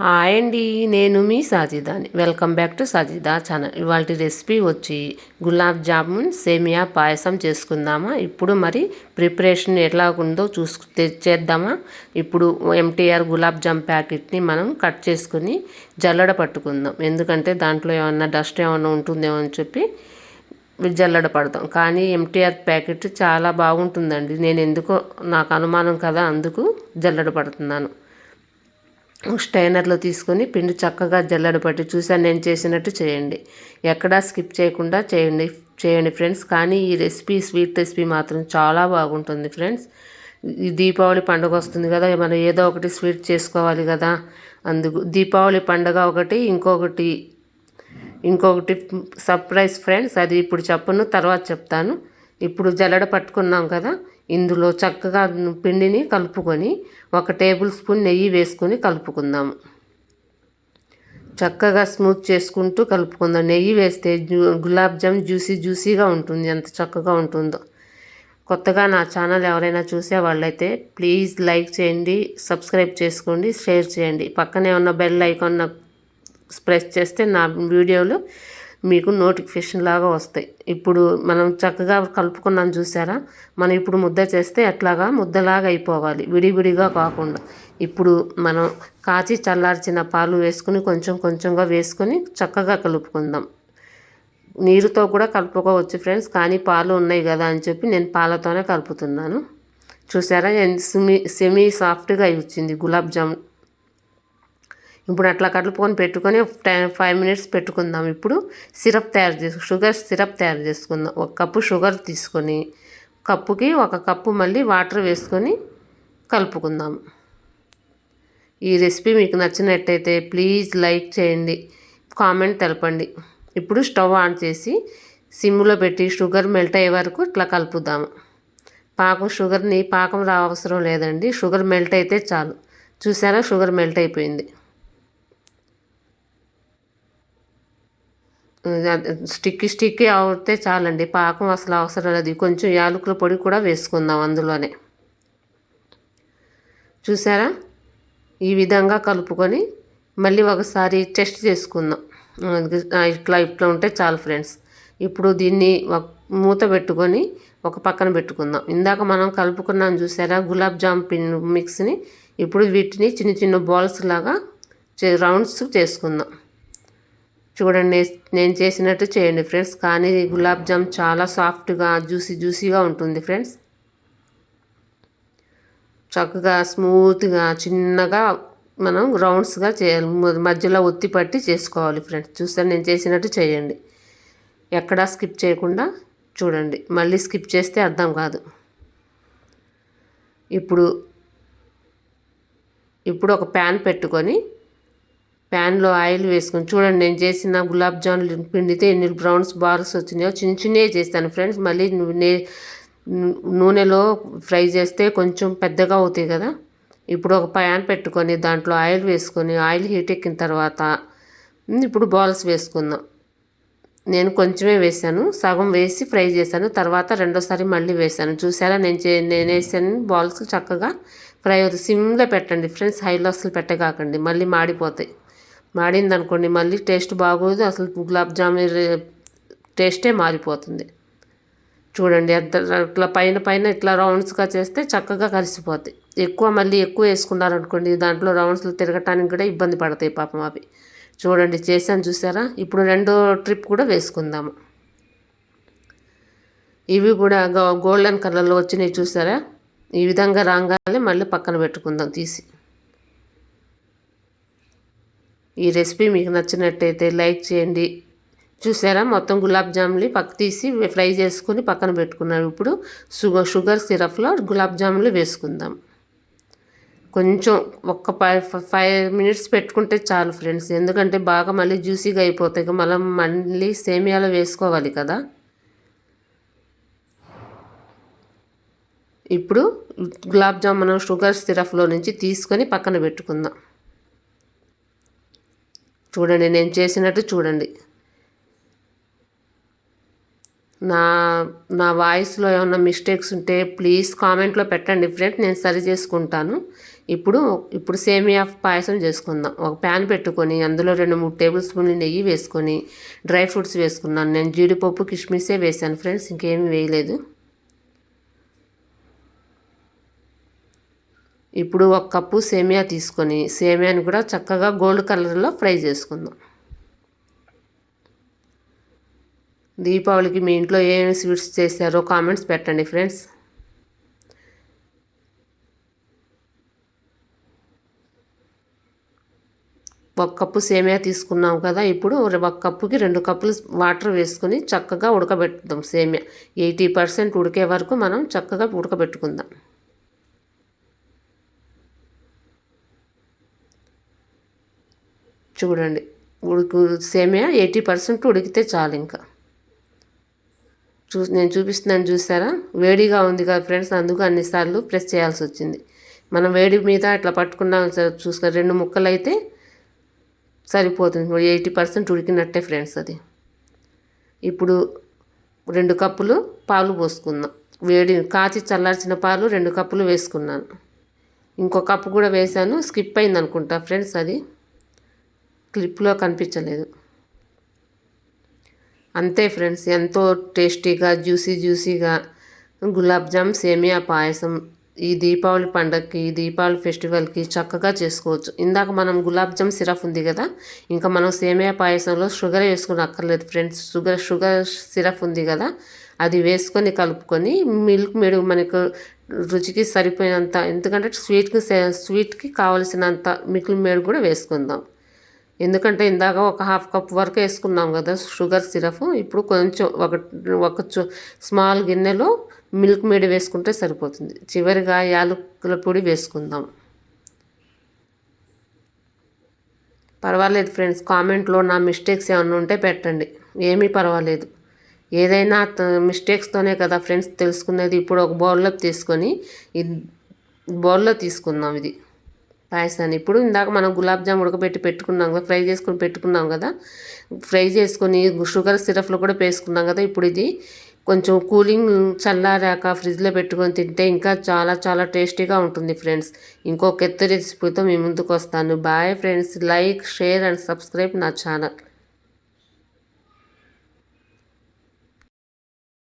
Hi అండి, నేను మీ సాజిదాని. Welcome back to Sajida channel. ఇవాళ రెసిపీ వచ్చి గులాబ్ జామున్ సేమియా పాయసం చేసుకుందామా. ఇప్పుడు మరి ప్రిపరేషన్ ఎట్లా ఉందో చేద్దామా. ఇప్పుడు ఎంటీఆర్ గులాబ్ జామ్ ప్యాకెట్ని మనం కట్ చేసుకుని జల్లడ పట్టుకుందాం. ఎందుకంటే దాంట్లో ఏమన్నా డస్ట్ ఏమన్నా ఉంటుందేమో అని చెప్పి జల్లడ పడతాం. కానీ ఎంటీఆర్ ప్యాకెట్ చాలా బాగుంటుందండి. నేను ఎందుకో నాకు అనుమానం కదా, అందుకు జల్లడ పడుతున్నాను. స్టైనర్లో తీసుకొని పిండి చక్కగా జల్లెడ పట్టి చూసాను. నేను చేసినట్టు చేయండి, ఎక్కడా స్కిప్ చేయకుండా చేయండి ఫ్రెండ్స్. కానీ ఈ రెసిపీ స్వీట్ రెసిపీ మాత్రం చాలా బాగుంటుంది ఫ్రెండ్స్. ఈ దీపావళి పండుగ వస్తుంది కదా, మనం ఏదో ఒకటి స్వీట్ చేసుకోవాలి కదా. అందుకు దీపావళి పండుగ ఒకటి, ఇంకొకటి సర్ప్రైజ్ ఫ్రెండ్స్. అది ఇప్పుడు చెప్పను, తర్వాత చెప్తాను. ఇప్పుడు జల్లెడ పట్టుకున్నాం కదా, ఇందులో చక్కగా పిండిని కలుపుకొని 1 టేబుల్ స్పూన్ నెయ్యి వేసుకొని కలుపుకుందాము. చక్కగా స్మూత్ చేసుకుంటూ కలుపుకుందాం. నెయ్యి వేస్తే గులాబ్ జామ్ జ్యూసీగా ఉంటుంది. ఎంత చక్కగా ఉంటుందో. కొత్తగా నా ఛానల్ ఎవరైనా చూసే వాళ్ళైతే ప్లీజ్ లైక్ చేయండి, సబ్స్క్రైబ్ చేసుకోండి, షేర్ చేయండి. పక్కనే ఉన్న బెల్ ఐకాన్ ప్రెస్ చేస్తే నా వీడియోలు మీకు నోటిఫికేషన్ లాగా వస్తాయి. ఇప్పుడు మనం చక్కగా కలుపుకున్నాం చూసారా. మనం ఇప్పుడు ముద్ద చేస్తే అట్లాగా ముద్దలాగా అయిపోవాలి, విడివిడిగా కాకుండా. ఇప్పుడు మనం కాచి చల్లార్చిన పాలు వేసుకుని కొంచెంగా వేసుకొని చక్కగా కలుపుకుందాం. నీరుతో కూడా కలుపుకోవచ్చు ఫ్రెండ్స్, కానీ పాలు ఉన్నాయి కదా అని చెప్పి నేను పాలతోనే కలుపుతున్నాను. చూసారా, సెమీ సాఫ్ట్గా వచ్చింది గులాబ్ జామ్. ఇప్పుడు అట్లా కలుపుకొని పెట్టుకొని 5 మినిట్స్ పెట్టుకుందాం. ఇప్పుడు షుగర్ సిరప్ తయారు చేసుకుందాం. 1 కప్పు షుగర్ తీసుకొని కప్పుకి 1 కప్పు మళ్ళీ వాటర్ వేసుకొని కలుపుకుందాం. ఈ రెసిపీ మీకు నచ్చినట్టయితే ప్లీజ్ లైక్ చేయండి, కామెంట్ తెలపండి. ఇప్పుడు స్టవ్ ఆన్ చేసి సిమ్లో పెట్టి షుగర్ మెల్ట్ అయ్యే వరకు ఇట్లా కలుపుదాము. పాకం అవసరం లేదండి, షుగర్ మెల్ట్ అయితే చాలు. చూసారా, షుగర్ మెల్ట్ అయిపోయింది. స్టిక్కీ అవుతే చాలండి, పాకం అసలు అవసరం లేదు. కొంచెం యాలకుల పొడి కూడా వేసుకుందాం అందులోనే. చూసారా, ఈ విధంగా కలుపుకొని మళ్ళీ ఒకసారి టెస్ట్ చేసుకుందాం. ఇట్లా ఉంటే చాలు ఫ్రెండ్స్. ఇప్పుడు దీన్ని మూత పెట్టుకొని ఒక పక్కన పెట్టుకుందాం. ఇందాక మనం కలుపుకున్నాం చూసారా గులాబ్ జామ్ మిక్స్ని. ఇప్పుడు వీటిని చిన్న బాల్స్ లాగా రౌండ్స్ చేసుకుందాం. చూడండి, నేను చేసినట్టు చేయండి ఫ్రెండ్స్. కానీ గులాబ్ జామ్ చాలా సాఫ్ట్గా జ్యూసీగా ఉంటుంది ఫ్రెండ్స్. చక్కగా స్మూత్గా చిన్నగా మనం రౌండ్స్గా చేయాలి, మధ్యలో ఒత్తి పట్టి చేసుకోవాలి ఫ్రెండ్స్. చూస్తే నేను చేసినట్టు చేయండి, ఎక్కడా స్కిప్ చేయకుండా చూడండి. మళ్ళీ స్కిప్ చేస్తే అర్థం కాదు. ఇప్పుడు ఒక ప్యాన్ పెట్టుకొని ప్యాన్లో ఆయిల్ వేసుకొని చూడండి, నేను చేసిన గులాబ్ జామ్ పిండితే ఎన్ని బ్రౌన్స్ బాల్స్ వచ్చినాయో. చిన్నవి చేస్తాను ఫ్రెండ్స్. మళ్ళీ నూనెలో ఫ్రై చేస్తే కొంచెం పెద్దగా అవుతాయి కదా. ఇప్పుడు ఒక ప్యాన్ పెట్టుకొని దాంట్లో ఆయిల్ వేసుకొని ఆయిల్ హీట్ ఎక్కిన తర్వాత ఇప్పుడు బాల్స్ వేసుకుందాం. నేను కొంచెమే వేసాను, సగం వేసి ఫ్రై చేశాను. తర్వాత రెండోసారి మళ్ళీ వేసాను. చూసారా, నేను వేసాను బాల్స్ చక్కగా ఫ్రై అవుతుంది. సిమ్లో పెట్టండి ఫ్రెండ్స్, హైలో అసలు పెట్టగాకండి, మళ్ళీ మాడిపోతాయి. మాడింది అనుకోండి మళ్ళీ టేస్ట్ బాగోదు, అసలు గులాబ్ జామున్ టేస్టే మారిపోతుంది. చూడండి, అట్లా పైన ఇట్లా రౌండ్స్గా చేస్తే చక్కగా కలిసిపోతాయి. మళ్ళీ ఎక్కువ వేసుకున్నారనుకోండి దాంట్లో రౌండ్స్లో తిరగటానికి కూడా ఇబ్బంది పడతాయి పాపం అవి. చూడండి, చేశాను చూసారా. ఇప్పుడు రెండో ట్రిప్ కూడా వేసుకుందాము. ఇవి కూడా గోల్డెన్ కలర్లో వచ్చినాయి చూసారా. ఈ విధంగా రాగానే మళ్ళీ పక్కన పెట్టుకుందాం తీసి. ఈ రెసిపీ మీకు నచ్చినట్టయితే లైక్ చేయండి. చూసారా, మొత్తం గులాబ్ జాములు తీసి ఫ్రై చేసుకొని పక్కన పెట్టుకున్నాను. ఇప్పుడు షుగర్ సిరప్లో గులాబ్ జాములు వేసుకుందాం. కొంచెం 5 మినిట్స్ పెట్టుకుంటే చాలు ఫ్రెండ్స్, ఎందుకంటే బాగా మళ్ళీ జ్యూసీగా అయిపోతాయి. మళ్ళీ సేమియాలో వేసుకోవాలి కదా. ఇప్పుడు గులాబ్ జామ్ మనం షుగర్ సిరప్లో నుంచి తీసుకొని పక్కన పెట్టుకుందాం. చూడండి, నేను చేసినట్టు చూడండి. నా నా వాయిస్లో ఏమన్నా మిస్టేక్స్ ఉంటే ప్లీజ్ కామెంట్లో పెట్టండి ఫ్రెండ్స్, నేను సరి చేసుకుంటాను. ఇప్పుడు సేమియా పాయసం చేసుకుందాం. ఒక ప్యాన్ పెట్టుకొని అందులో 2-3 టేబుల్ స్పూన్లు నెయ్యి వేసుకొని డ్రై ఫ్రూట్స్ వేసుకున్నాను. నేను జీడిపప్పు కిస్మిసే వేసాను ఫ్రెండ్స్, ఇంకేమీ వేయలేదు. ఇప్పుడు 1 కప్పు సేమియా తీసుకొని సేమియాని కూడా చక్కగా గోల్డ్ కలర్లో ఫ్రై చేసుకుందాం. దీపావళికి మీ ఇంట్లో ఏమేమి స్వీట్స్ చేశారో కామెంట్స్ పెట్టండి ఫ్రెండ్స్. ఒక కప్పు సేమియా తీసుకున్నాం కదా, ఇప్పుడు 1 కప్పుకి 2 కప్పులు వాటర్ వేసుకొని చక్కగా ఉడకబెట్టుదాం. సేమియా 80% ఉడికే వరకు మనం చక్కగా ఉడకబెట్టుకుందాం. చూడండి, సేమియా 80% ఉడికితే చాలు. ఇంకా నేను చూపిస్తున్నాను చూసారా, వేడిగా ఉంది కదా ఫ్రెండ్స్, అందుకు అన్నిసార్లు ప్రెస్ చేయాల్సి వచ్చింది. మనం వేడి మీద ఇట్లా పట్టుకున్నాం చూసుకొని 2 ముక్కలు అయితే సరిపోతుంది. 80% ఉడికినట్టే ఫ్రెండ్స్ అది. ఇప్పుడు 2 కప్పులు పాలు పోసుకుందాం. కాచి చల్లార్చిన పాలు 2 కప్పులు వేసుకున్నాను. ఇంకో కప్పు కూడా వేసాను, స్కిప్ అయింది అనుకుంటా ఫ్రెండ్స్, అది క్లిప్లో కనిపించలేదు. అంతే ఫ్రెండ్స్, ఎంతో టేస్టీగా జ్యూసీగా గులాబ్ జామ్ సేమియా పాయసం ఈ దీపావళి పండగకి, దీపావళి ఫెస్టివల్కి చక్కగా చేసుకోవచ్చు. ఇందాక మనం గులాబ్ జామ్ సిరప్ ఉంది కదా, ఇంకా మనం సేమియా పాయసంలో షుగర్ వేసుకుని అక్కర్లేదు ఫ్రెండ్స్. షుగర్ సిరప్ ఉంది కదా, అది వేసుకొని కలుపుకొని మిల్క్ మేడ్ మనకు రుచికి సరిపోయినంత, ఎందుకంటే స్వీట్కి కావలసినంత మిల్క్ మేడ్ కూడా వేసుకుందాం. ఎందుకంటే ఇందాక ఒక 1/2 కప్ వరకు వేసుకున్నాం కదా షుగర్ సిరప్. ఇప్పుడు కొంచెం ఒక స్మాల్ గిన్నెలో మిల్క్ మేడ్ వేసుకుంటే సరిపోతుంది. చివరిగా యాలకుల పొడి వేసుకుందాం. పర్వాలేదు ఫ్రెండ్స్, కామెంట్లో నా మిస్టేక్స్ ఏమైనా ఉంటే పెట్టండి, ఏమీ పర్వాలేదు. ఏదైనా మిస్టేక్స్తోనే కదా ఫ్రెండ్స్ తెలుసుకునేది. ఇప్పుడు ఒక బౌల్లో తీసుకుందాం ఇది పాయసాన్ని. ఇప్పుడు ఇందాక మనం గులాబ్ జామ్ పెట్టుకున్నాం కదా, ఫ్రై చేసుకొని షుగర్ సిరప్లో కూడా వేసుకున్నాం కదా. ఇప్పుడు ఇది కొంచెం కూలింగ్ చల్లారాక ఫ్రిడ్జ్లో పెట్టుకొని తింటే ఇంకా చాలా చాలా టేస్టీగా ఉంటుంది ఫ్రెండ్స్. ఇంకొక ఎత్తు రెసిపీతో మీ ముందుకు వస్తాను. Bye friends, like, share and subscribe నా ఛానల్.